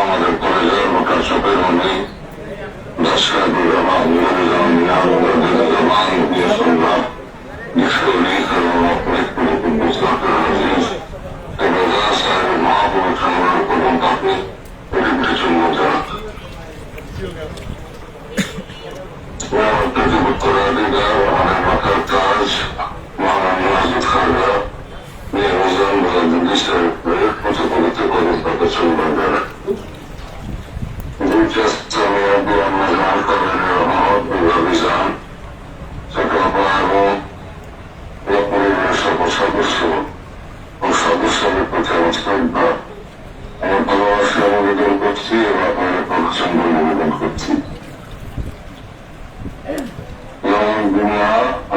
আমাদের কলেজের মোটা চোখের মধ্যে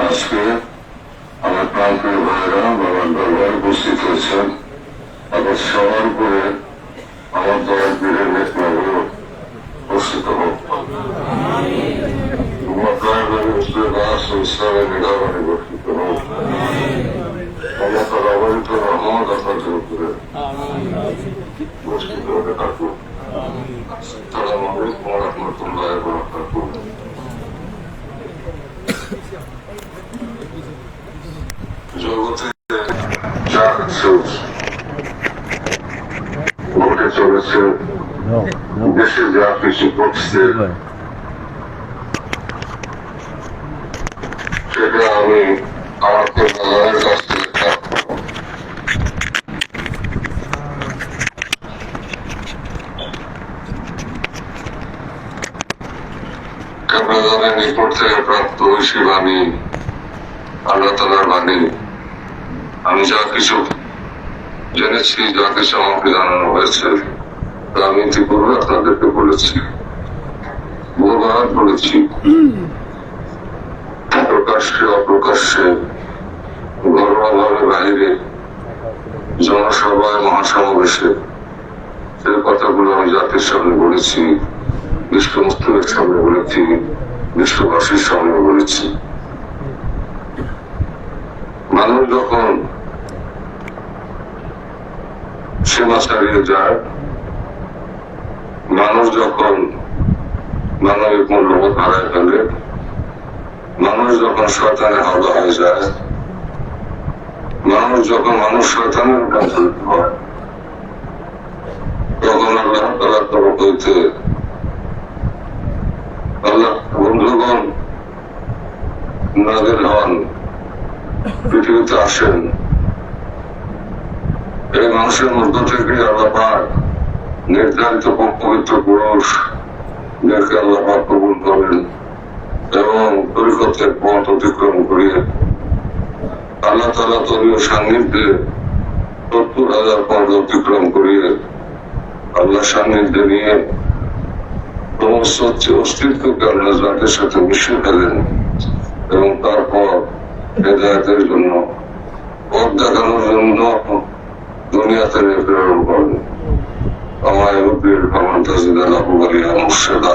আজকে আমার প্রান্তীয় ভাইরা বাবার দরবারে উপস্থিত হয়েছেন। আবার সবার উপরে আমার দলের বীরের নেতৃত্ব উপস্থিত হোক। ইসলামের নিরাপদে গঠিত হোক। আল্লাহ তার অবহিত রহমত আপনাদের উপরে উপস্থিত হতে থাকুক। আসসালামু আলাইকুম ওয়া রাহমাতুল্লাহি ওয়া বারাকাতুহু। জগতে যা কিছু ঘটে চলেছে, দেশে যা কিছু ঘটছে, সেটা আমি আমার কর্মীদের কাছ থেকে কেবলাদানের নিকট থেকে প্রাপ্ত ঐশী বাণী, আল্লাহ তাআলার বাণী। আমি যা কিছু জেনেছি, যা কিছু আমাকে জানানো হয়েছে, তা আমি ইতিপূর্বে আপনাদেরকে বলেছি, বহুবার বলেছি, প্রকাশ্যে অপ্রকাশ্যে, ঘরোয়াভাবে বাইরে, জনসভায়, মহাসমাবেশে, সেই কথাগুলো আমি জাতির সামনে বলেছি, বিশ্ব মুসলিমের সামনে বলেছি, বিশ্ববাসীর সামনে বলেছি। মানুষ যখন সীমা ছাড়িয়ে যায়, মানুষ যখন মানবিক মূল্যবোধ হারায় ফেলে, মানুষ যখন শয়তানে হাওয়া হয়ে যায়, মানুষ যখন শয়তানের রূপান্তরিত হয়, তখন আল্লাহ তাআলার তরফ হইতে আল্লাহ বন্ধুগণ নাযিল হন, পৃথিবীতে আসেন। এই মানুষের মধ্য থেকে আল্লাহ পাক নির্ধারিত পবিত্র পুরুষদেরকে আল্লাহ পাক কবুল করেন এবং তরিকতের পথ অতিক্রম করিয়ে আল্লাহ তাআলা তরীয় সান্নিধ্যে ৭০,০০০ পথ অতিক্রম করিয়ে আল্লাহ সান্নিধ্যে নিয়ে সমস্ত অস্তিত্বকে আল্লাহ জাতির সাথে মিশিয়ে ফেলেন এবং তারপর হেদায়েতের জন্য, পথ দেখানোর জন্য দুনিয়াতে প্রেরণ করেন। আমায় রূপের ভ্রমণতাজিদা লাভু বলিয়া মুর্শেদা,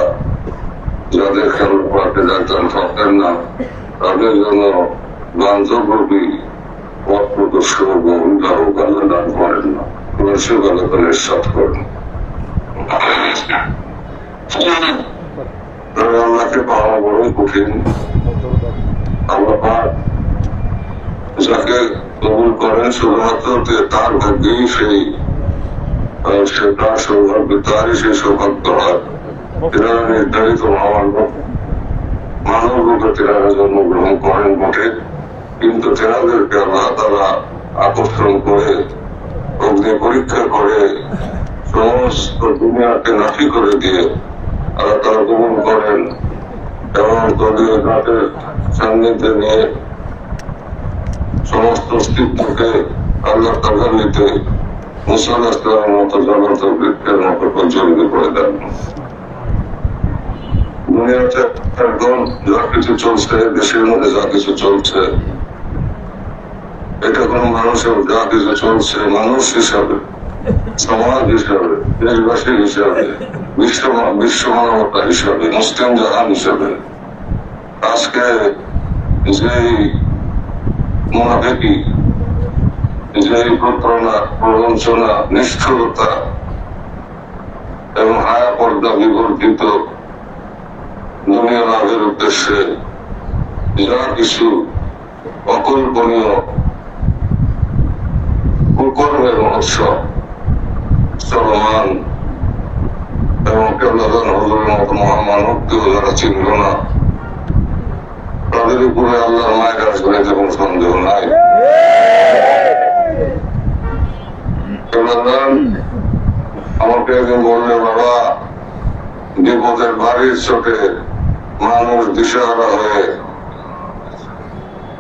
যাদের খেয়াল পাকে ডাক্তার থাকেন না, তাদের জন্য বান্ধবী পথ প্রদর্শক ও অভিভাবক আল্লাহ দান করেন না। রসিক আল্লাহ তাআলা ইরশাদ করেন, আল্লাহকে পাওয়া বড়ই কঠিন। আল্লাহ পাক যাকে কবুল করেন শুধুমাত্র তার ভাগ্যেই তার সৌভাগ্য, তারই সেই সৌভাগ্য হয়। তেনারা নির্ধারিত মানব রূপে তেনারা জন্মগ্রহণ করেন বটে, কিন্তু তেনাদেরকে আল্লাহ তাআলা আকর্ষণ করে, অগ্নি পরীক্ষা করে, সমস্ত দুনিয়াকে নাফি করে দিয়ে আল্লাহ তাআলা কবুল করেন এবং তদীয় জাতের সান্নিধ্যে নিয়ে সমস্ত অস্তিত্বকে আল্লাহ তাআলার নিতে মুসা আলাইহিস সালামের মতো জগৎ বৃক্ষের মতো প্রজ্বলিত করে দেন। দুনিয়াতে একদম যা কিছু চলছে, দেশের মধ্যে যা কিছু চলছে, এটা কোন মানুষের যা কিছু চলছে, মানুষ হিসাবে, সমাজ হিসাবে, দেশবাসী হিসাবে, বিশ্ব মানবতা হিসাবে, মুসলিম জাহান হিসাবে আজকে যেই মুনাফিকি, যেই প্রতারণা, প্রবঞ্চনা, নিষ্ঠুরতা এবং হায়া পর্দা বিবর্তিত দুনিয়া লাভের উদ্দেশ্যে যা কিছু অকল্পনীয় কুকর্মের মহোৎসব চলমান এবং কেবলাদান হজরের মতো মহামানবকেও যারা চিনল না, তাদের উপরে আল্লাহর মায়ের আসবে এতে কোনো সন্দেহ নাই। কেবলাদান আমাকে একদিন বললে, বাবা, বিপদের বাড়ির চোটে মানুষ দিশাহারা হয়ে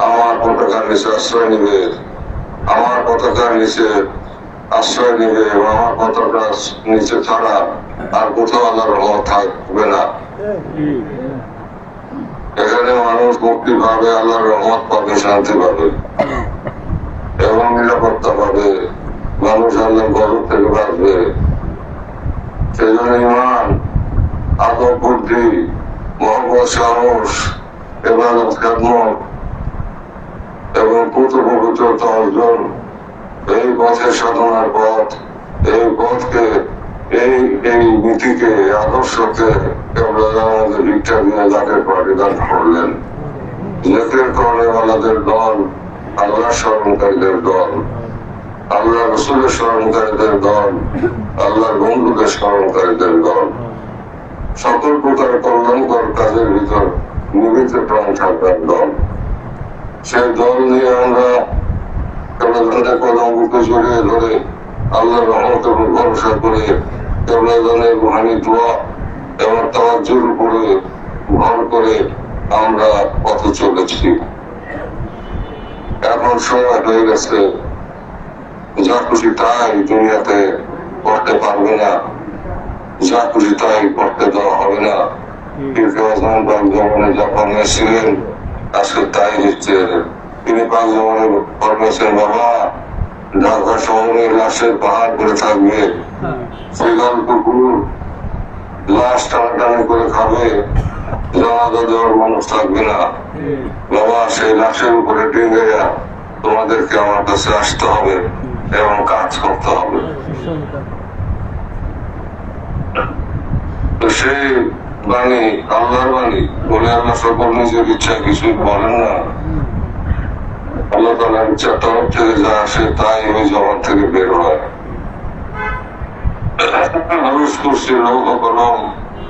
আমার পতাকার নিচে আশ্রয় নিবে, আমার পতাকার নিচে আশ্রয় নিবে এবং আমার পতাকার নিচে ছাড়া আর কোথাও আল্লাহর রহমত থাকবে না। এখানে মানুষ মুক্তি পাবে, আল্লাহর রহমত পাবে, শান্তি পাবে এবং নিরাপত্তা পাবে, মানুষ আল্লাহর গজব থেকে বাঁচবে। সেই জন্য ইমান, আদব, বুদ্ধি, মহব্বত, সাহস, ইবাদত, খেদমত এবং পবিত্রতা অর্জন, এই পথের সাধনার পথ, এই পথকে, এই নীতিকে, আদর্শকে আমাদের ভিক্ষা দিয়ে জাতীয় পার্টি দান করলেন। জাতীয় কর্মওয়ালাদের দল, আল্লাহ স্মরণকারীদের দল, আল্লাহ রসুলের স্মরণকারীদের দল, আল্লাহর বন্ধুদের স্মরণকারীদের দল, সকল প্রকার কল্যাণকর কাজের ভিতর নিবিত প্রাণ থাকার দল। সেই দল নিয়ে আমরা কেবলাদানের কদম বুকে জড়িয়ে ধরে আল্লাহর রহমত এবং ভরসা করে কেবলাদানের রুহানি দোয়া এবং তাওয়াজ্জুর উপরে ভর করে আমরা পথ চলেছি। এখন সময় হয়ে গেছে, যা খুশি তাই দুনিয়াতে করতে পারবে না, যা খুশি তাই করতে দেওয়া হবে না। যা ফরমেছিলেন আজকে তাই হচ্ছে। তিনি পাঁচজনে ফরমেছেন, বাবা, ঢাকা শহরে লাশের পাহাড় করে থাকবে, শ্রীগল কুকুর লাশ টানাটানি করে খাবে, জানাজা দেওয়ার মানুষ থাকবে না। বাবা, সেই লাশের উপরে টেনে তোমাদেরকে আমার কাছে আসতে হবে এবং কাজ করতে হবে। তো সেই বাণী আল্লাহর বাণী বলে আল্লাহ সকল নিজের ইচ্ছা কিছুই বলেন না। আল্লাহ তাআলার ইচ্ছা তরফ থেকে যা আসে তাই ওই জবান থেকে বের হয়। মানুষ করছে লৌহ কলম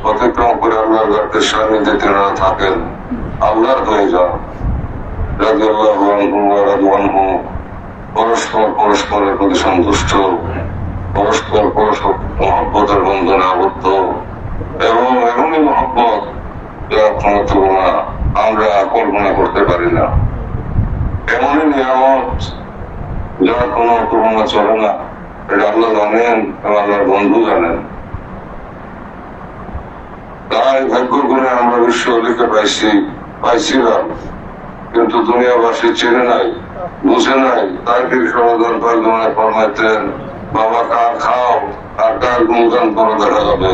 অতিক্রম করে আল্লাহর গাছের সান্নিধ্যে তেনারা থাকেন, আল্লাহর হয়ে যান। রাদিয়াল্লাহু আনহু ওয়া রাদু আনহু, পরস্পর পরস্পরের প্রতি সন্তুষ্ট, পরস্পর পরস্পর মহব্বতের বন্ধনে আবদ্ধ এবং এমনই মহব্বত যার কোনো তুলনা আমরা কল্পনা করতে পারি না। এমনই নিয়ামত যার কোনো তুলনা চলে না। এটা আল্লাহ জানেন এবং আল্লাহর বন্ধু জানেন। তাই ভাগ্য করে আমরা বিশ্ব লিখে পাইছিলাম, কিন্তু দুনিয়াবাসী চেনে নাই, বুঝে নাই। তাই ঠিক সমাধান পাইজমায় ফরমাইতেন, বাবা, কার খাও আর কার গুণগান করে দেখা যাবে।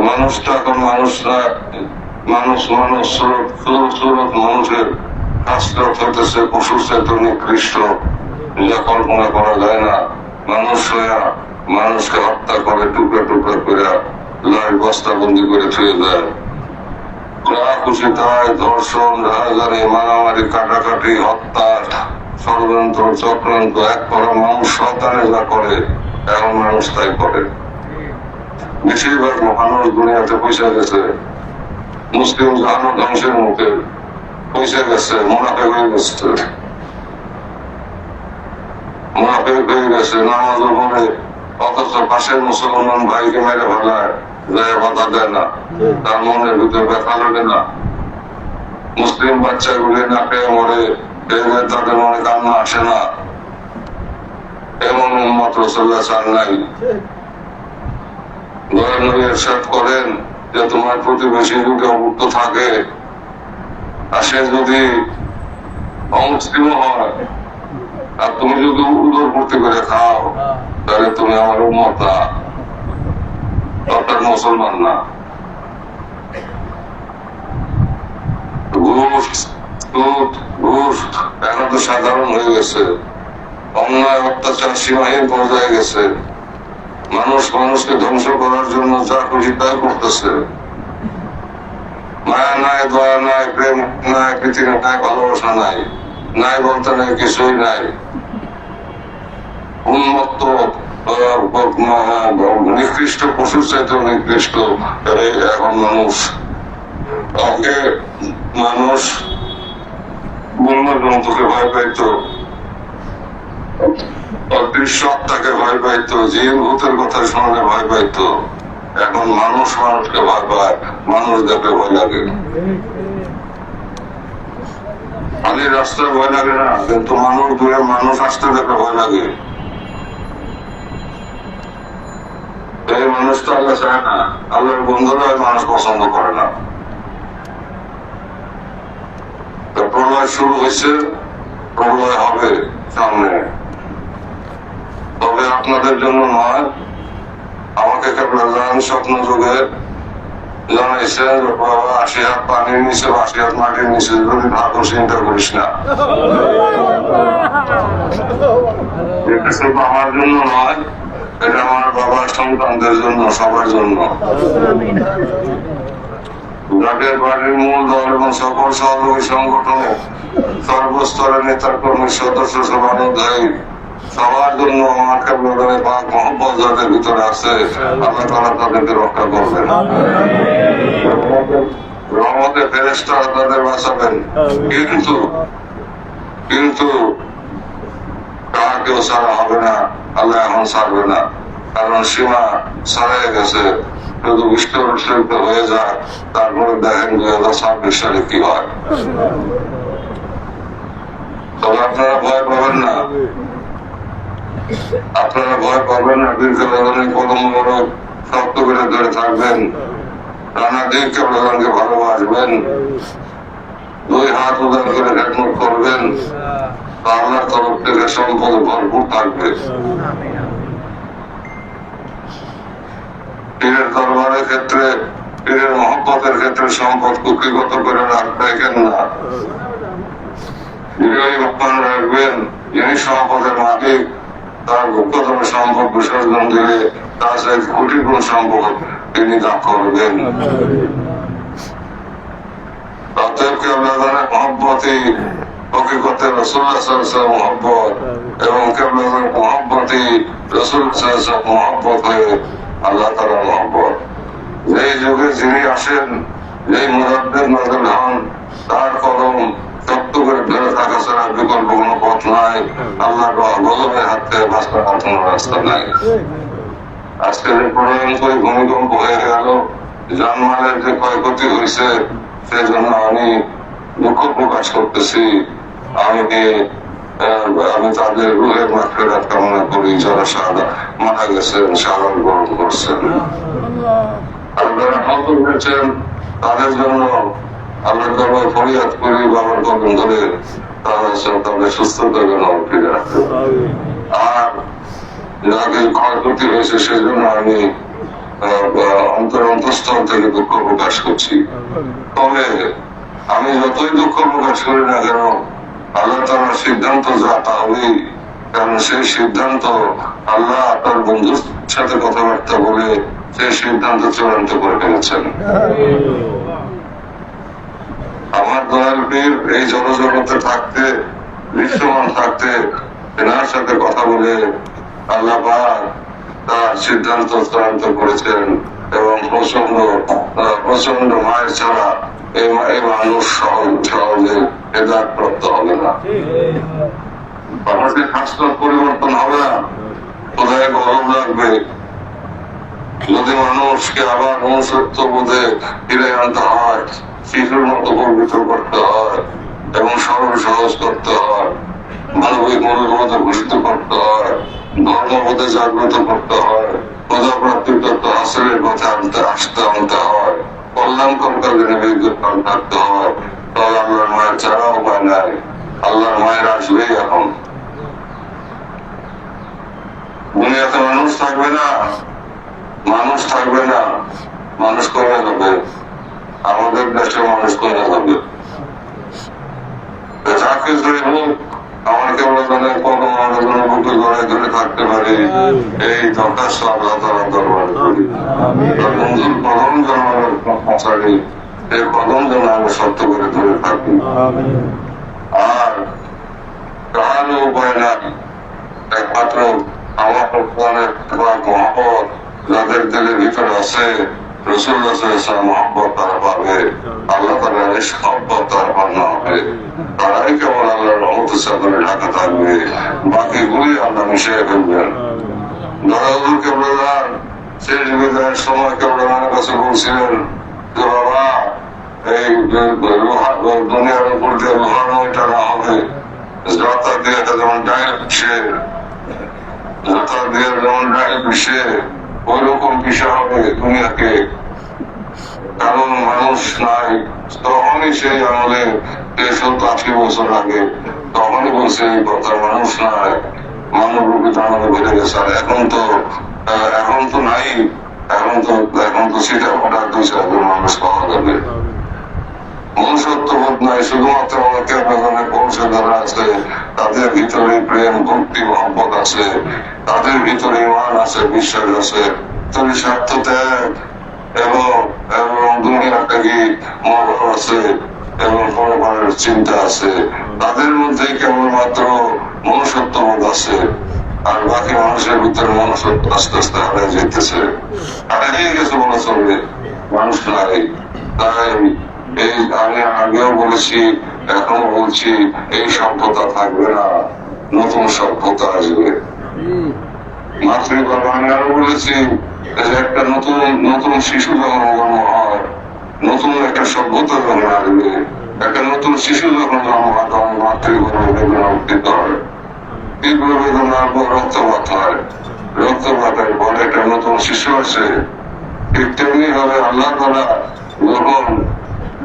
মানুষ তো এখন মানুষ না, মানুষ মানুষ সুরত মানুষের কাজরত হইতেছে পশুর চেয়ে নিকৃষ্ট, যা কল্পনা করা যায় না। মানুষ হইয়া মানুষকে হত্যা করে টুকরা টুকরা করে লাশ বস্তাবন্দি করে ছুঁয়ে দেয়। যা খুশি তাই ধর্ষণ, রাজারি, মারামারি, কাটাকাটি, হত্যা, ষড়যন্ত্র, চক্রান্ত, এক করা মানুষ সন্তানে যা করে এমন মানুষ তাই করে। বেশিরভাগ মানুষ দুনিয়াতে পয়সা গেছে, মুসলিম জাহান ধ্বংসের মুখে পয়সা গেছে, মুনাফেক হয়ে গেছে, মুনাফেক হয়ে গেছে, নামাজ পড়ে অথচ পাশের মুসলমান ভাইকে মেরে ফেলায়, যায় বাধা দেয় না, তার মনের ভিতরে ব্যথা লাগে না। মুসলিম বাচ্চাগুলি না পেয়ে মরে, তাদের মনে কান্না আসে না। এমন উম্মত রাসূলুল্লাহ চান নাই। দয়াল নবী ইরশাদ করেন যে তোমার প্রতিবেশী যদি অভুক্ত থাকে আর সে যদি অমুসলিম হয় আর তুমি যদি উদরপূর্তি করে খাও, তাহলে তুমি আমার উম্মত না, অর্থাৎ মুসলমান না। সুদ ঘুষ এখন তো সাধারণ হয়ে গেছে, অন্যায় অত্যাচার সীমাহীন পর্যায়ে গেছে, মানুষ মানুষকে ধ্বংস করার জন্য যা খুশি তাই করতেছে। মায়া নাই, দয়া নাই, প্রেম নাই, পৃথিবী নাই, ভালোবাসা নাই, নাই বলতে নাই, কিছুই নাই। উন্মত্ত নিকৃষ্ট পশুর চাইতে নিকৃষ্ট এখন মানুষ। আগে মানুষ বন্য জন্তুকে ভয় পাইতো, অদৃশ্য আত্মাকে ভয় পাইতো, জিন ভূতের কথা শুনলে ভয় পাইতো। এখন মানুষ মানুষকে ভয় পায়, মানুষ দেখে ভয় লাগে। খালি রাস্তায় ভয় লাগে না, কিন্তু মানুষ দূরে মানুষ আসতে দেখে ভয় লাগে। এই মানুষ তো আল্লাহ চায় না, আল্লাহর বন্ধুরা মানুষ পছন্দ করে না। প্রলয় শুরু হয়েছে, প্রলয় হবে সামনে, তবে আপনাদের জন্য নয়। আমাকে কেবল স্বপ্ন যুগে জানাইছেন, বাবা ৮০ হাত পানির নিচে ৮০ হাত মাটির নিচে যদি ভালো চিন্তা করিস না। এটা শুধু আমার জন্য নয়, এটা আমার বাবার সন্তানদের জন্য, সবার জন্য। জাতীয় পার্টির মূল দল এবং সকল সহযোগী সংগঠন, সর্বস্তরের নেতা কর্মী, সদস্য, সভানুধ্যায়ী সবার জন্য আমার কেবল পাক মহব্বত যাদের ভিতরে আছে, আল্লাহ তাআলা তাদেরকে রক্ষা করবেন। রহমতে ফেরেশতারা তাদের বাঁচাবেন, কিন্তু কাকেও ছাড়া হবে না, আল্লাহ এখন ছাড়বে না, কারণ সীমা ছাড়াই গেছে। শুধু বিশ্বরূপ হয়ে যায়, তারপরে দেখেন 2026 সালে কি হয়। তবে আপনারা ভয় পাবেন না, আপনারা ভয় পাবেন না। দীর্ঘদিন কদম শক্ত করে ধরে থাকবেন, রানা দিন কেবলকে ভালোবাসবেন, 2 হাত উদার করে খেদমত করবেন, আল্লাহর তরফ থেকে সম্পদ ভরপুর থাকবে। পীরের দরবারের ক্ষেত্রে, পীরের মহব্বতের ক্ষেত্রে সম্পদ কুক্ষিগত করে রাখবেন না। বিজয়ী ভগবান রাখবেন, যিনি সম্পদের মালিক, তার গুপ্ততম সম্পদ বিসর্জন দিলে তার সেই কোটি গুণ সম্পদ তিনি দান করবেন। অতএব কেবলাদানের মহব্বতই হকিকতে রাসূলুল্লাহ সাল্লাল্লাহু আলাইহি ওয়াসাল্লাম মহব্বত, এবং কেবলাদানের মহব্বতই রাসূলুল্লাহ সাল্লাল্লাহু আলাইহি ওয়াসাল্লাম মহব্বত হয়ে আল্লাহ তাআলার মহব্বত। যেই যুগে যিনি আসেন, যেই মুজাদ্দিদ নাযিল হন, তার কলম শক্ত করে ধরে থাকা ছাড়া বিকল্প কোনো পথ নাই। আল্লাহর গজবের হাত থেকে বাঁচার কোনো রাস্তা নাই। আজকে যে প্রলয়ঙ্করী ভূমিকম্প হয়ে গেল, জানমালের যে ক্ষয়ক্ষতি হয়েছে, সেজন্য আমি দুঃখ প্রকাশ করতেছি। আমি তাদের রুহের মাগফিরাত কামনা করি, যারা মারা গেছেন, শাহাদাত বরণ করছেন। আর যারা আহত হয়েছেন, তাদের জন্য আল্লাহর দরবারে ফরিয়াদ করি, বাবার কদম ধরে তাদের সুস্থতার জন্য ফিরে রাখতে। আর যাদের ক্ষয়ক্ষতি হয়েছে, সেজন্য আমি অন্তঃস্থল থেকে দুঃখ প্রকাশ করছি। তবে আমি যতই দুঃখ প্রকাশ করি না কেন, আল্লাহ তাআলার সিদ্ধান্ত যা তা হবেই, কারণ সেই সিদ্ধান্ত আল্লাহ তার বন্ধুর সাথে কথাবার্তা বলে সেই সিদ্ধান্ত চূড়ান্ত করে ফেলেছেন। আমার দয়াল পীর এই জনজগতে থাকতে, দৃশ্যমান থাকতে, এনার সাথে কথা বলে আল্লাহ পাক তার সিদ্ধান্ত চূড়ান্ত করেছেন। এবং প্রচন্ড মায়ের ছাড়া এই মানুষ সহজে হেদায়েত প্রাপ্ত হবে না। মানুষের হাসপাতাল পরিবর্তন হবে না, কোথায় গরম লাগবে। যদি মানুষকে আবার মনুষ্যত্ব বোধে ফিরে আনতে হয়, শিশুর মতো পবিত্র করতে হয় এবং সরল সহজ করতে হয়, মানবিক মূল্যবোধে ভূষিত করতে হয়, ধর্মবোধে জাগ্রত করতে হয়, প্রজাপ্রাপ্তির তত্ত্ব হাসিলের পথে আনতে হয়, কল্যাণকর কাজে নিবেদিত থাকতে হয়, তবে আল্লাহর মায়ের ছাড়া উপায় নাই। আল্লাহর মায়ের আসবেই এখন। দুনিয়াতে মানুষ থাকবে না, মানুষ থাকবে না, মানুষ কমে যাবে। আমাদের দেশে মানুষ কমে যাবে। কিছুই হোক, আমার কেবল জানে কত মানুষের বুকে গড়ে ধরে থাকতে পারি, এই দরখাস্ত আল্লাহ তাআলার দরবারে করি। মঞ্জুর কদম যেন পৌঁছাই, এই কদম যেন আমি সত্য করে ধরে থাকি। আর কারো উপায় না, একমাত্র আমার মহব্বত যাদের দিলের ভিতরে আছে, রাসূলুল্লাহ সাল্লাল্লাহু আলাইহি ওয়াসাল্লাম মহব্বত তারা পাবে, আল্লাহ তাআলার মহব্বত তারা পাবে না হবে, তারাই কেবল আল্লাহর রহমতের চাদরে ঢাকা থাকবে, বাকিগুলি আল্লাহ মিশিয়ে ফেলবেন। দাদাদুর কেবলার শেষ বিদায়ের সময় কেবল আমার কাছে বলছিলেন যে বাবা, এই দুনিয়ার উপর দিয়ে লোহানো এটা না হবে, যাতা দিয়ে এটা যেমন ডাইল পিছিয়ে, যাতা দিয়ে যেমন ডাইল পিছিয়ে ওই রকম পিছিয়ে হবে দুনিয়াকে। কারণ মানুষ নাই, তখনই সেই আমলে 70-80 বছর আগে তখনই বলছে এই কথা, মানুষ নাই, মানব রূপে দাঁড়ানো বেড়ে গেছে। আর এখন তো নাই, এখন তো সেটা হঠাৎ 2-4 মানুষ পাওয়া যাবে। মনুষ্যত্ববোধ নাই, শুধুমাত্র আমাকে আপনাদের পৌঁছে যারা আছে তাদের ভিতরে প্রেম, ভক্তি, মহব্বত আছে, তাদের ভিতরে ইমান আছে, বিশ্বাস আছে, তবে স্বার্থ ত্যাগ এবং দুনিয়াটাকে মহব্বত আছে এবং পরকালের চিন্তা আছে, তাদের মধ্যে কেবলমাত্র মনুষ্যত্ববোধ আছে। আর বাকি মানুষের ভিতরে মনুষ্যত্ব আস্তে আস্তে হারিয়ে যেতেছে, হারিয়ে গেছে বলা চলবে, মানুষ নাই। তাই এই আমি আগেও বলেছি, এখনো বলছি, এই সভ্যতা থাকবে না, নতুন সভ্যতা আসবে। মাতৃভাষা আমি আরো বলেছি যে একটা নতুন শিশু যখন জন্ম হয়, নতুন একটা সভ্যতা যখন আসবে, একটা নতুন শিশু যখন জন্ম হয় তখন মাতৃভাষা বেদনা উত্থিত হয়, তীব্র বেদনার পর রক্তপাত হয়, রক্তপাতের পর একটা নতুন শিশু আছে। ঠিক তেমনি ভাবে আল্লাহ তাআলা যখন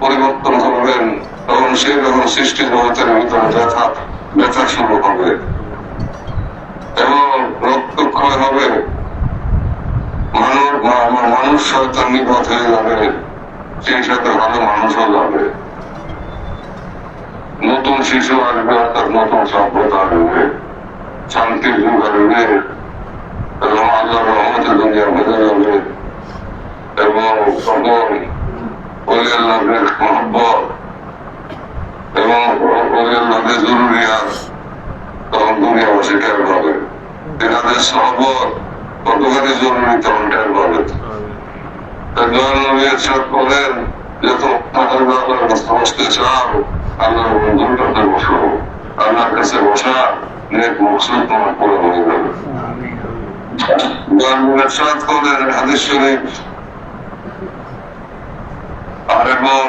পরিবর্তন করবেন তখন সেই যখন সৃষ্টি জগতের ভিতরে ব্যথা শুরু হবে এবং রক্তক্ষয় হবে, মানুষ শয়তান নিপাত হয়ে যাবে, সেই সাথে ভালো মানুষও যাবে। নতুন শিশু আসবে, অর্থাৎ নতুন সভ্যতা আসবে, শান্তির যুগ আসবে এবং আল্লাহর রহমতের দুনিয়া বেঁধে যাবে এবং তখন ওলি আল্লাহদের মহব্বত এবং ওলি আল্লাহদের জরুরিয়াত তখন দুনিয়াবাসী টের পাবে, তেনাদের সহবত কতখানি জরুরি তখন টের পাবে। দয়াল নবী ইরশাদ করেন যে তোমাদের আল্লাহর কাছে বসতে চাও, আল্লাহর বন্ধুর কাছে বসো, আল্লাহর কাছে বসা নেক মকসুদ তোমার পুরো হয়ে যাবে। দয়াল নবী ইরশাদ করেন হাদিস শরীফ, আর এবং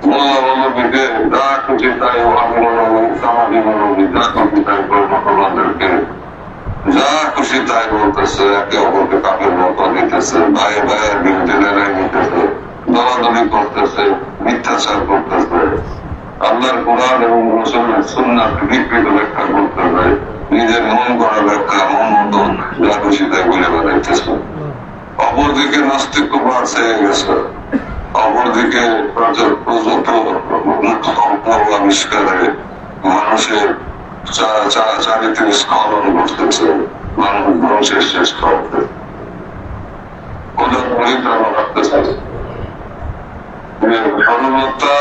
মোল্লা মৌলবীকে যা খুশি তাই সমাধি মৌলবী যা খুশি তাই কর্মকর্তাদেরকে যা খুশি তাই বলতেছে, একে অপরকে কাপের মতো দিতেছে, ভাই ভাইয়ের বিরুদ্ধে লড়াই নিতেছে, দলাদলি করতেছে, মিথ্যাচার করতেছে, আল্লাহর কোরআন এবং রাসূলের সুন্নাহকে বিকৃত ব্যাখ্যা করতেছে, নিজের মন করা ব্যাখ্যা মন মতো যা খুশি তাই বলে বেড়াইতেছে। অপরদিকে নাস্তিক্য বাড়ছে গেছে, অপরদিকে আবিষ্কারে মানুষের চারিত্রিক স্খলন ঘটতেছে, মানুষ ধ্বংসের শেষ করতে কোথাও পরিক্রমা রাখতেছে। সর্বত্তা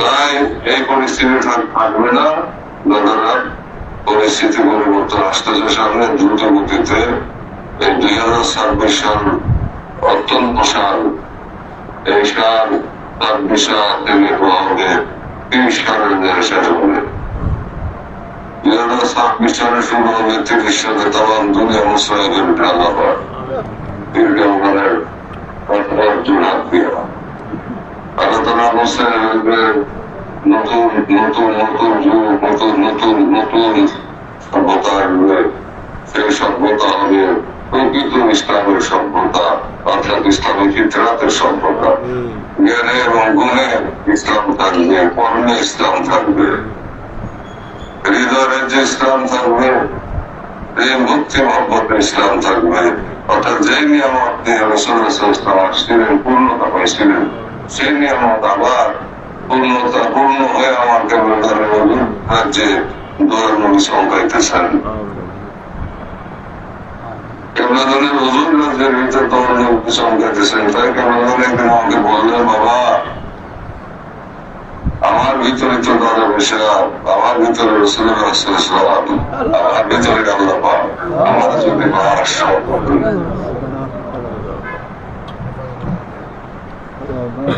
তাই এই পরিস্থিতি থাকবে না। দাদারা, পরিস্থিতি পরিবর্তন আসতেছে সামনে দ্রুত গতিতে। এই 2026 সাল অত্যন্ত সাল, এই সাল 26 সাল থেকে হবে 30 সালের দেড় শেষ হবে। 2026 সালে শুরু হবে 30 সালে তাম দুনিয়া মুসলিমের ঢালা হয় দীর্ঘমানের হাত দিয়ে। আল্লাহ তাআলা মুসলিমদের নতুন নতুন নতুন যুগ, নতুন নতুন নতুন সভ্যতা আসবে। সেই সভ্যতা হবে প্রকৃত ইসলামের সভ্যতা, অর্থাৎ ইসলামিক ফিতরাতের সভ্যতা। জ্ঞানে এবং গুণে ইসলাম থাকবে, কর্মে ইসলাম থাকবে, হৃদয়ের যে ইসলাম থাকবে প্রেম ভক্তি মহব্বত ইসলাম থাকবে। অর্থাৎ যে নিয়ামত নিয়ে রাসূলুল্লাহ আসছিলেন, পূর্ণতা পাইছিলেন, সেই নিয়ামত আবার পূর্ণ হয়ে আমার কেবল রাজ্যে দোয়ার নবী চমকাইতেছেন। কেবলাদানের হুজুর রাজ্যের ভিতরে দোয়ার নবী চমকাইতেছেন। তাই কেবলাদান একদিন আমাকে বললেন, বাবা আমার ভিতরে তো দাদা বিষয়, আমার ভিতরে রাসূলুল্লাহ, আমার ভিতরে আল্লাহ পাক, আমার যদি বাস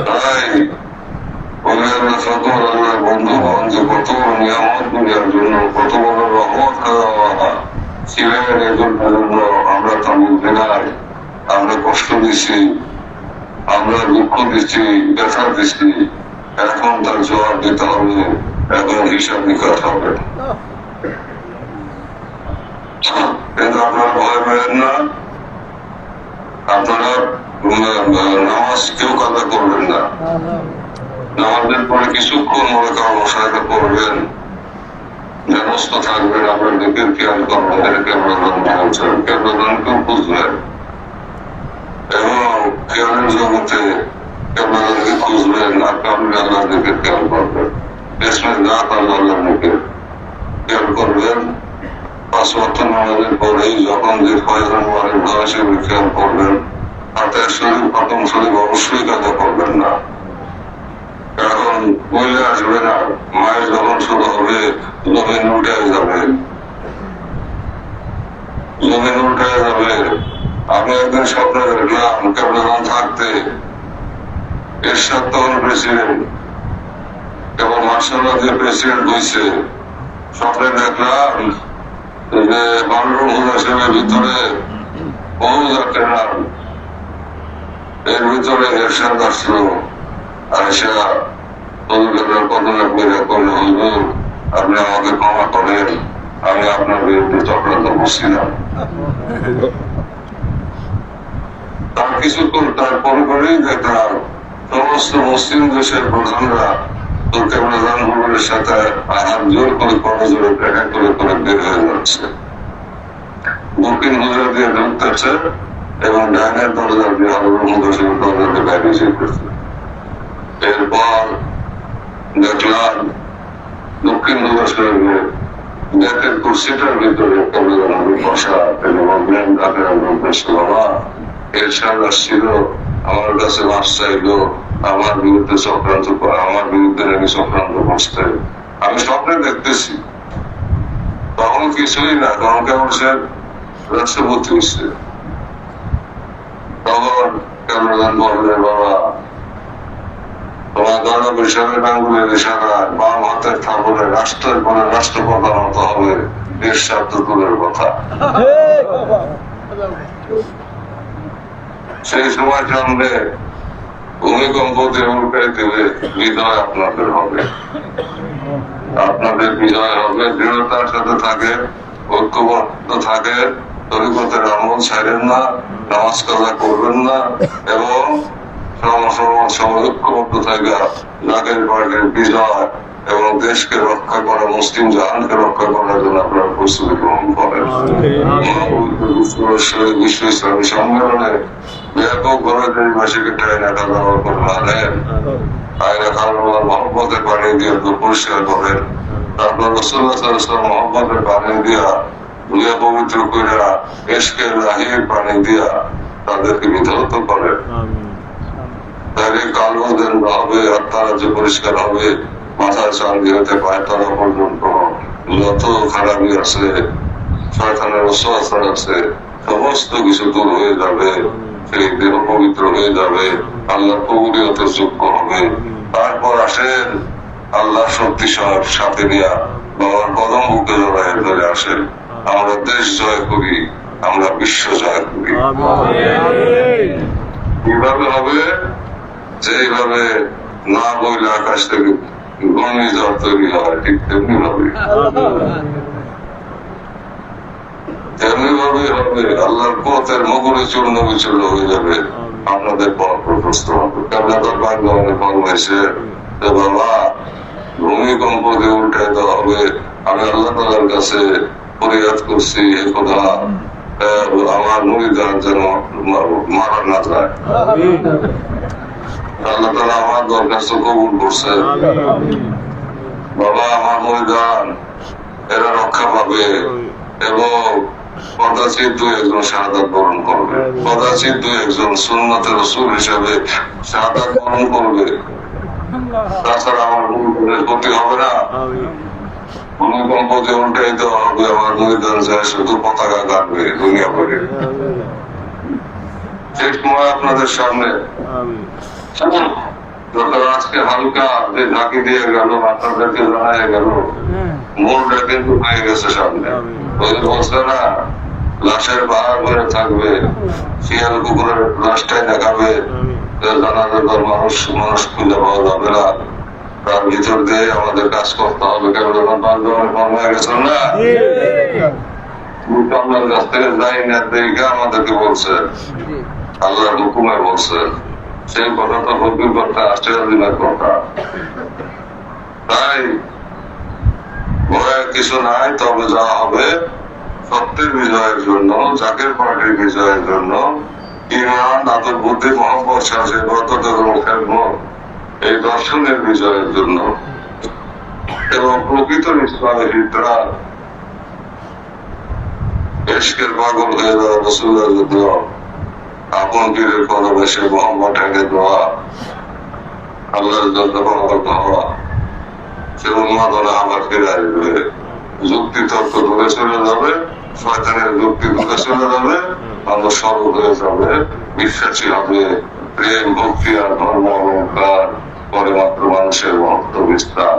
তাই বন্ধুগণ যে কত নিয়ামত দুনিয়ার জন্য, কত বড় রহমত ছিলেন এজনের জন্য আমরা তা বুঝতে নাই। আমরা কষ্ট দিচ্ছি, আমরা দুঃখ দিচ্ছি, ব্যথা দিচ্ছি। এখন তার জবাব দিতে হবে, এখন হিসাব নিকাশ হবে। কিন্তু আপনারা ভয় পেলেন না, আপনারা নামাজ কেউ কাদা করবেন না। নামাজের পরে কিছুক্ষণ মনে করেন মশাইটা করবেন, ব্যবস্থ থাকবেন, আপনার দিকের খেয়াল করবেন, কেবলাদানকেও বুঝবেন এবং খেয়ালের জগতে কেবলাদানকে খুঁজবেন, আপনি আল্লাহর দিকে খেয়াল করবেন, পেছনের রাত আল্লাহর দিকে খেয়াল করবেন। 5 ওয়াক্ত নামাজের পরেই যখন যে ফয়জান ওয়ারের দোয়া হিসেবে খেয়াল করবেন, হাতের শরীর প্রথম শরীর অবশ্যই কাজা করবেন না। এখন বইলে আসবে না, মায়ের যখন শুরু হবে জমিন উল্টে যাবে, জমিন উল্টে যাবে। আমি একদিন স্বপ্নে দেখলাম কেবলাদান থাকতে এরশাদ তখন প্রেসিডেন্ট, কেবল মার্শাল্লাহ যে প্রেসিডেন্ট হয়েছে, স্বপ্নে দেখলাম যে বাংলার হুদাসের ভিতরে বহুজার কেনার, এর ভিতরে এরশাদ আসলো। আয়সা আপনি আমাকে ক্ষমা করেন, আমি আপনার বিরুদ্ধে চক্রান্ত করছিলাম। তার কিছুক্ষণ তারপরেই দেখলাম সমস্ত মুসলিম দেশের প্রধানরা তুর্কমেনিস্তান ভূগোলের সাথে হাত জোর করে করজোরে দেখা করে করে বের হয়ে যাচ্ছে, দক্ষিণ গুজরাট দিয়ে ঢুকতেছে এবং ডাইনের দরজা দিয়ে আলোর দরজাতে বাইরে যেতেছে। এরপর দেখলাম দক্ষিণ গুজরাটে দেখের কুর্সিটার ভিতরে বসা বাবা এরশাদ আসছিল, আমার কাছে মাছ চাইলো, আমার বিরুদ্ধে চক্রান্ত, আমার বিরুদ্ধে নাকি চক্রান্ত করতে। আমি স্বপ্নে দেখতেছি, তখন কিছুই না, তখন কেমন সে রাষ্ট্রপতি হচ্ছে। তখন কেমন বললেন, বাবা তোমার দাদা বিষয়ের আঙ্গুলের ইশারায় বাম হাতের থাপড়ে রাষ্ট্রের পরে রাষ্ট্রপ্রধান হতে হবে, এর শব্দ তুলের কথা। সেই সময় সামনে ভূমিকম্প দিয়ে উল্টে দেবে, বিজয় আপনাদের হবে, আপনাদের বিজয় হবে। দৃঢ়তার সাথে থাকে, ঐক্যবদ্ধ থাকে, তরিকতের আমল ছাড়েন না, নামাজ কাজা করবেন না এবং ঐক্যবদ্ধ থাকা জাকের পার্টির বিজয় এবং দেশকে রক্ষা করা, মুসলিম জাহানকে রক্ষা করার জন্য আপনারা প্রস্তুতি গ্রহণ করেন। বিশ্ব ইসলামী সম্মেলনে ব্যাপকভাবে দেশবাসীকে ট্রেন একা ব্যবহার করে আনেন, আইনে কারণ মহব্বতের পানি দিয়ে পরিষ্কার করেন, তারপর রাসূলুল্লাহ মহব্বতের পানি দিয়া ধুয়ে পবিত্র কইরা এশকের রাহির পানি দিয়া তাদেরকে বিধৌত করেন। তাহলে কালো দেন হবে, আত্মারা যে পরিষ্কার হবে, মাথার চাঁদি হতে পায়ের তলা পর্যন্ত যত খারাপই আছে, শয়তানের অস্ত্র আছে, সমস্ত কিছু দূর হয়ে যাবে, সেই দেহ পবিত্র হয়ে যাবে, আল্লাহ কবুলিয়তের যোগ্য হবে। তারপর আসেন আল্লাহ শক্তি সাথে নিয়ে বাবার কদম বুকে জড়াই ধরে আসেন, আমরা দেশ জয় করি, আমরা বিশ্ব জয় করি। কিভাবে হবে? যেভাবে না বইলে আকাশ থেকে ঘূর্ণিঝড় তৈরি হয়, ঠিক তেমনি ভাবে হবে। আল্লাহর পথের মগুরে চূর্ণ বিচূর্ণ হয়ে যাবে, আপনাদের পথ প্রশস্ত হবে। আপনাদের বাংলা ফরমাইছে যে বাবা ভূমিকম্প দিয়ে উল্টাইতে হবে, আমি আল্লাহ তাআলার কাছে ফরিয়াদ করছি হে খোদা আমার মুরিদান যেন মারা না যায়। আল্লাহ তাআলা আমার দরখাস্ত কবুল করছে। বাবা আমার মুরিদান এরা রক্ষা পাবে এবং কদাচিৎ দুই একজন শাহাদাত বরণ করবে, কদাচিৎ দুই একজন সুন্নতের রাসূল হিসেবে শাহাদাত বরণ করবে। তাছাড়া আমার মুরিদের ক্ষতি হবে না। ভূমিকম্প যে উল্টাইতে হবে আমার মুরিদান চায় শুধু পতাকা কাটবে দুনিয়া ভরে। সেই সময় আপনাদের সামনে যখন আজকে হালকা যে ঝাঁকি দিয়ে গেল আপনাদেরকে জানাই গেল মূলটা কিন্তু হয়ে গেছে সামনে। ওই বলছে না লাশের পাহাড় করে থাকবে, শিয়াল কুকুরের লাশটাই দেখাবে, জানাজার মানুষ মানুষ খুঁজে পাওয়া যাবে না। তার ভিতর দিয়ে আমাদের কাজ করতে হবে। কেবল কম হয়ে গেছেন না আপনার কাছ থেকে যাই না দিকে আমাদেরকে বলছে, আল্লাহর হুকুমে বলছে। সেই কথা তো হকির কথা, আশ্চর্যের কথা। তাই ভয়ের কিছু নাই। তবে যা হবে সত্যের বিজয়ের জন্য, জাকের পার্টির বিজয়ের জন্য, ইমান আদর বুদ্ধি মহব্বত এই দর্শনের বিজয়ের জন্য এবং প্রকৃত ইসলামের হিতরা এশকের পাগল হয়ে যাওয়া রাসূলের যুদ্ধ আপন পীরের কদমে সে মোহাম্মদ হেঁটে দেওয়া আল্লাহর জন্য হওয়া সে উন্মাদনা আবার ফিরে আসবে। যুক্তি তর্ক দূরে চলে যাবে, শয়তানের যুক্তি দূরে চলে যাবে, আমরা সরল হয়ে যাবে, বিশ্বাসী হবে, প্রেম ভক্তি আর ধর্ম অলঙ্কার পরে মাত্র মানুষের মহত্ব বিস্তার।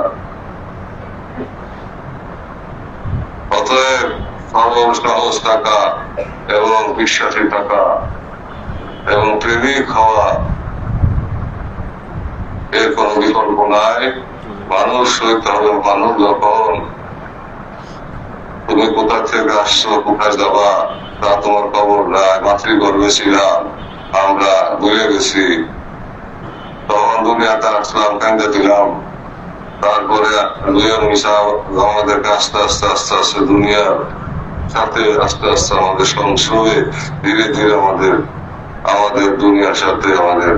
অতএব সরল সহজ থাকা এবং বিশ্বাসী থাকা এবং প্রেমিক হওয়া এর কোন বিকল্প নাই। মানুষ হইতে হবে মানুষ। যখন তুমি কোথা থেকে আসছো, কোথায় যাবা তা তোমার খবর নাই। মাতৃগর্ভে ছিলাম আমরা, ভুলে গেছি। তখন দুনিয়াতে আসলাম, কান্দে দিলাম। তারপরে আমাদেরকে আস্তে আস্তে আস্তে আস্তে দুনিয়ার সাথে আস্তে আস্তে আমাদের সংশয়ে ধীরে ধীরে আমাদের দুনিয়ার সাথে আমাদের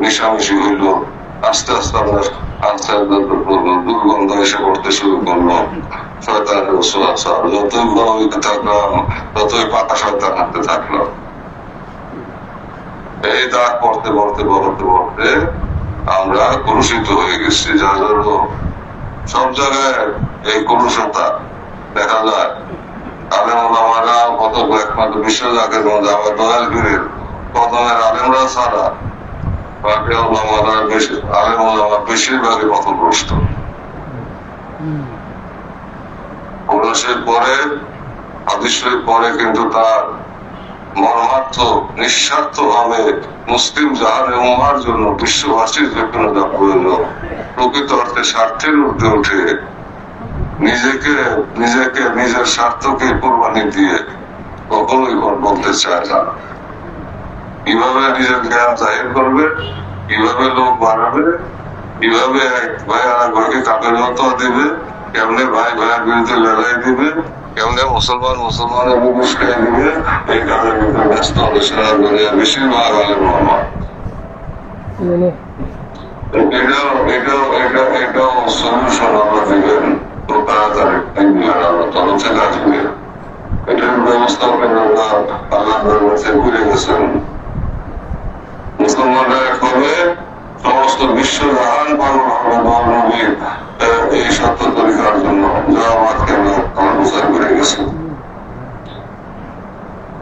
মিশামিশি হইল। আস্তে আস্তে আমরা দুর্গন্ধ এসে পড়তে শুরু করলো। শয়তানের ওয়াসওয়াসা যতই বড় হইতে থাকলাম ততই পাকা শয়তান হাঁটতে থাকলাম। এই দাগ পড়তে পড়তে পড়তে পড়তে আমরা কলুষিত হয়ে গেছি। যার জন্য সব জায়গায় এই কলুষতা দেখা যায়। আলেমরা কত একমাত্র বিশ্ব জাগের মধ্যে আবার দয়াল পীরের কদমের আলেমরা ছাড়া বেশিরভাগই পথভ্রষ্ট। কোরআনের পরে হাদিসের পরে কিন্তু তার মর্মার্থ নিঃস্বার্থ ভাবে মুসলিম জাহানে উম্মার জন্য বিশ্ববাসীর জন্য যা প্রয়োজন প্রকৃত অর্থে স্বার্থের ঊর্ধ্বে উঠে নিজেকে নিজের স্বার্থকে কোরবানি দিয়ে কখনোই বলতে চায় না। কিভাবে নিজের জ্ঞান জাহির করবে, কিভাবে লোক বাড়াবে, কিভাবে এক ভাই আর এক ভাইকে কাপের মতো দিবে, কেমনে ভাই ভাইয়ের বিরুদ্ধে লড়াই দিবে, কেমনে মুসলমানের মুখে দিবে, এই কাজের ভিতরে ব্যস্ত হবে সারা দুনিয়া বেশিরভাগ আলেম ওলামা। এটাও সলিউশন আমরা দিবেন খুব তাড়াতাড়ি আল্লাহ তরফ থেকে আসবে। এটার ব্যবস্থা আল্লাহ ঘুরে গেছেন। মুসলমানরা এক হবে, সমস্ত বিশ্ব জাহান পালন হবে এই সত্য তরিকার জন্য যা আমাকে আমার প্রচার করে গেছে।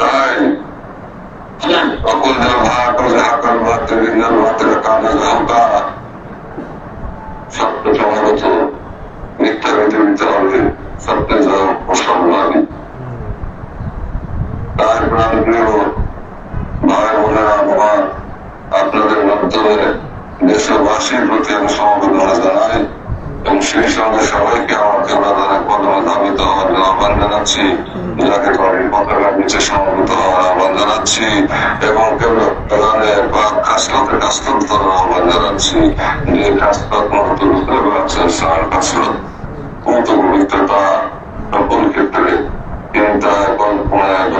তাই অকুল ভাগ হাকার ভাতে বিজ্ঞান ভাতের কানে ঝাঁকা সত্য সমাগত মিথ্যা বেঁধে দিতে হবে, সত্যে যাও অসম্মান। তাই প্রাণ প্রিয় ভাই বোনেরা, আমার আপনাদের মাধ্যমে দেশবাসীর প্রতি আমি সমবেদনা জানাই এবং সেই সঙ্গে সবাইকে আমাকে প্রধানের কদমে ধাবিত হওয়ার আহ্বান জানাচ্ছি। যাকে বাড়ির পতাকার নিচে সমবেত হওয়ার আহ্বান জানাচ্ছি এবং প্রধানের বাক খাসলতের কাস্তর করার আহ্বান জানাচ্ছি। যে কাস্তর মহত্ব রূপে আছেন সার কাসরত পবিত্রতা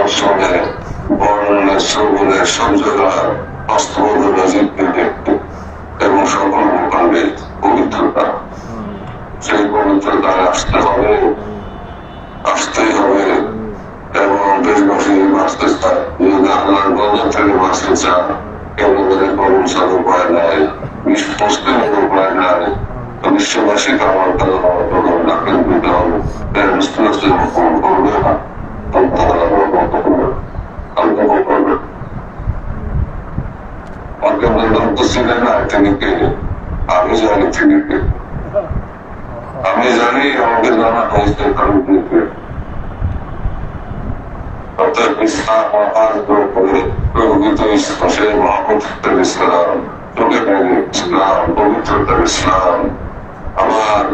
দর্শনে বর্ণনে শ্রবণে সঞ্জয় হস্তবোধনা জিততে এবং সকল ভূখণ্ডে পবিত্রতা, সেই পবিত্রতায় আসতেই হবে এবং দেশবাসী বাঁচতে চায়। যদি আল্লাহর গজব থেকে বাঁচতে চান, কেবল করুন ছাড়া উপায় নাই, মুসলিমের উপায় নাই, বিশ্ববাসীকে আমার ডাক্তার দিতে হবে, করবে না আমি জানি তিনি কে, আমি জানি আমাকে জানা হয়েছে কারণকে। অর্থাৎ ইসলাম প্রভূত সেই মহাপবিত্র ইসলাম, চোখে ইসলাম, পবিত্রতার ইসলাম আমার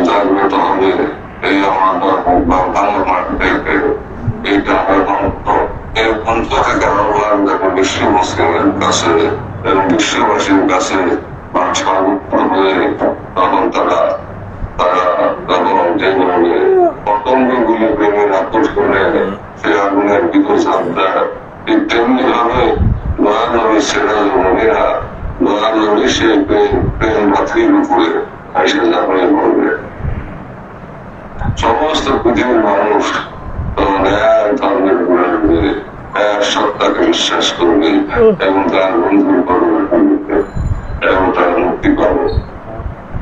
জাগ্রত হবে। এই আমার ভালো মাঠে এইটা আমার মহত্ব, এই মন্ত্রকে কেন দেখো বিশ্ব মুসলিমের কাছে এবং বিশ্ববাসীর কাছে সর্বোত্তর হয়ে তখন তারা তখন যেভাবে পতঙ্গগুলি প্রেমের আকর্ষণে সে আগুনের ভিতর ঝাঁপ দেয়, ঠিক তেমনি ভাবে দয়া নবী সেরা মহিলা দয়া নবী সে প্রেম বাতির উপরে এসে ঝাঁপিয়ে পড়বে। সমস্ত পৃথিবীর মানুষ তখন এক ধর্মের ঘুরে এক সত্তাকে বিশ্বাস করবে এবং তার বন্ধু করবে এবং তার মুক্তি পাবে।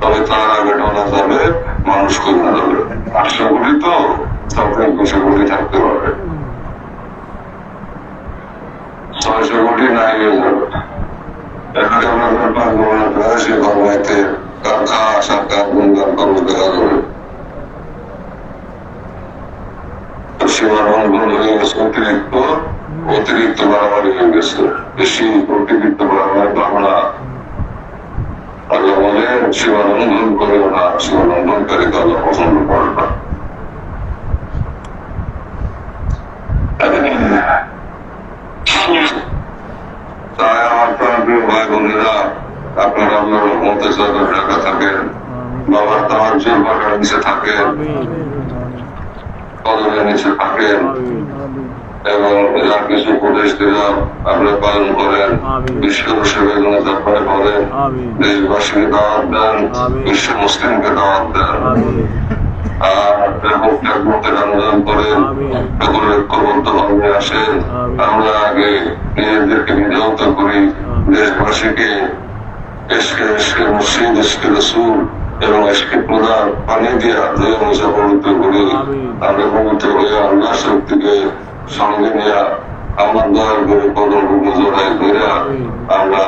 তবে তার আগে ঢোলা যাবে মানুষ কমে যাবে। 800 কোটি তো তখন 200 কোটি থাকতে পারে, 600 কোটি নাই হয়ে যাবে। এখানে আমরা পারবো না সে ঘরবাইতে কার খাস আর কার গুণগান করবো দেখা যাবে। সীমা লঙ্ঘন হয়ে গেছে, অতিরিক্ত বাড়াবাড়ি হয়ে গেছে, বেশি অতিরিক্ত বাড়াবাড়ি বাংলা আল্লাহ বলেন সীমা লঙ্ঘন করেও না, সীমা লঙ্ঘনকারীকে আল্লাহ পছন্দ করে না। তাই আমার প্রাণপ্রিয় ভাই বোনেরা, আপনারা আপনার মতে সরকার ঢাকা থাকেন, বাবার তাহার জোর বাটার নিচে থাকেন, কদমের নিচে থাকেন এবং যা কিছু উপদেশ দিলাম আপনারা পালন করেন, বিশ্ব সেবেদনা যাত্রা করেন, দেশবাসীকে দাওয়াত দেন, বিশ্ব মুসলিমকে দাওয়াত দেন, আর আন্দোলন করেন, ঐক্যবদ্ধ ভাবে আসেন। আমরা আগে নিজেদেরকে বিধৌত করি, দেশবাসীকে এসকে এসকে মুর্শিদ এসকে রসুল এবং এসকে প্রধান পানি দিয়ে আগ্রহ মজা পবিত্র করি। আমরা পবিত্র হয়ে আল্লাহ শক্তিকে সঙ্গে নিয়ে আমার দয়ার করে কদম জড়াই করে আমরা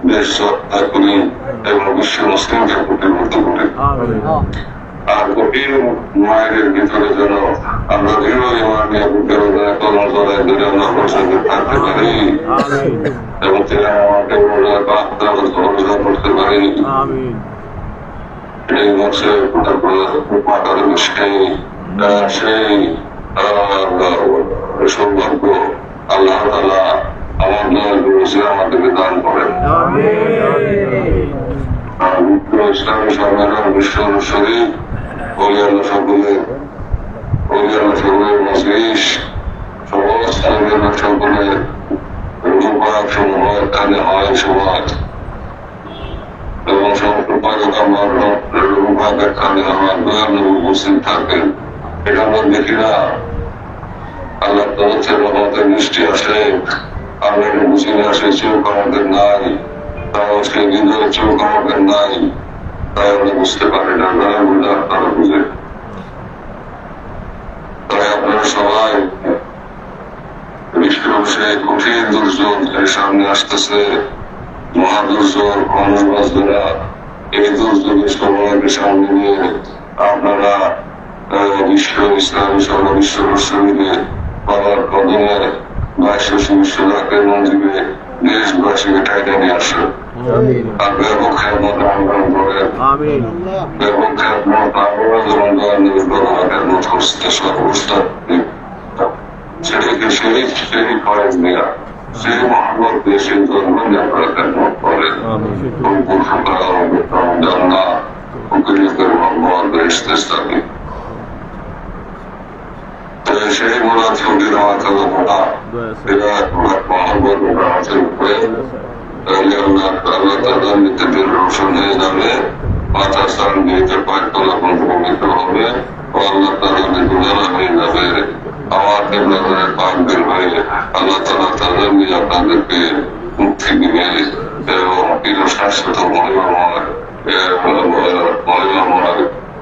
দেশ সত্তা করি এবং বিশ্ব মুসলিমকে প্রতিবদ্ধ করি। আর কঠিন মায়ের ভিতরে যেন আমরা দৃঢ় ইমান নিয়ে বুকের কদম জড়াই ধরে আমরা প্রসঙ্গে থাকতে পারি এবং তিনি আমাকে ভরসা করতে পারি। এই বছর সেই সৌভাগ্য আল্লাহ তাআলা আমার দয়াল করেছে আমাদেরকে দান করেন। ইসলামী সম্মেলন বিশ্ব শরীফ সকলের মজলিস সমস্ত সকলের রূপাক সমূহ এখানে হয় সমাজ এবং সম্প্রপাদক আমার রূপাক এখানে আমার দয়াল উপস্থিত থাকেন। এটা আমরা দেখি না, আল্লাহ তরফের রহমতের বৃষ্টি আসে, আমরা এটা বুঝি না, সে চোখ আমাদের নাই, তাও সে হৃদয়ের চোখ আমাদের নাই, তাই আমরা বুঝতে পারি না, তারা বুঝে আপনারা বুঝে। তাই আপনারা সবাই বিশ্ব সেই কঠিন দুর্যোগ সামনে আসতেছে, মহাদুর্যোগ অনবাসরা, এই দুর্যোগের সময়কে সামনে নিয়ে আপনারা বিশ্ব ইসলামী সভা বিশ্ব শরীরে বাবার কদমে 22 বিশ্ব লাখের মন্দিরে দেশবাসীকে টাইটা নিয়ে আসে আর ব্যাপক খেদমত আন্দোলন করেন, ব্যাপক খেদমত আন্দোলন করতে সর্বস্থা সেটাকে সেই খরচ নেওয়া, সেই মহাবত দেশের জন্য আপনারা খেদমত করেন। জান্নাত ফকিরদের মহম্মদ বেহেশতে স্থাপিত। সেই মুরাদ ছুটি দেওয়া থাকবে না এটা মহাবত আমাদের উপরে তাহলে আল্লাহ তাআলা নিত্যদিন রোশন হয়ে যাবে মাথা স্থান নিতে পায়তলা পবিত্র হবে ও আল্লাহ তাআলা নিগুণারা হয়ে যাবে আমার দেবনাথের পাকদের হয়ে আল্লাহ তাআলা তাদের নিয়ে আপনাদেরকে মুক্তি দিবে এবং প্রিয় শাশ্বত মহিমাময়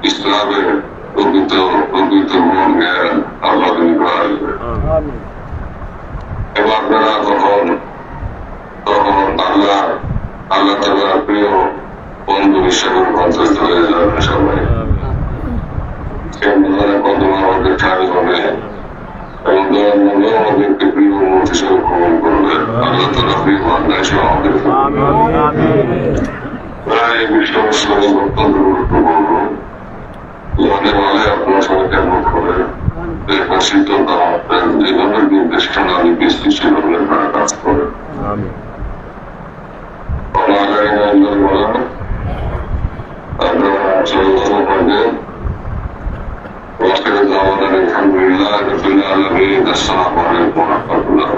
ইসলামের প্রকৃত গুণ জ্ঞান আল্লাহ দিবে এবং আপনারা তখন আল্লাহ তাআলার প্রিয় বন্ধু হিসেবে রূপান্তরিত হয়ে যাবে সবাই সেই মনে কদম আমাদের ঠাড়ি হবে এবং দয়ামূল্য আমাদেরকে প্রিয় মুখ হিসেবে গ্রহণ করবে আল্লাহ তাআলা প্রিয় বান্দা হিসেবে আমাদের প্রায় এই বিষয়গুলো অত্যন্ত গুরুত্বপূর্ণ জানে বলে আপনার সবাইকে নোট করে এরপর সিদ্ধান্ত আমাদের যেভাবে নির্দেশনা নির্দিষ্ট সেভাবে তারা কাজ করে আলহামদুলিল্লাহ রাব্বিল আলামিন আসসালামু আলাইকুম ওয়া রাহমাতুল্লাহ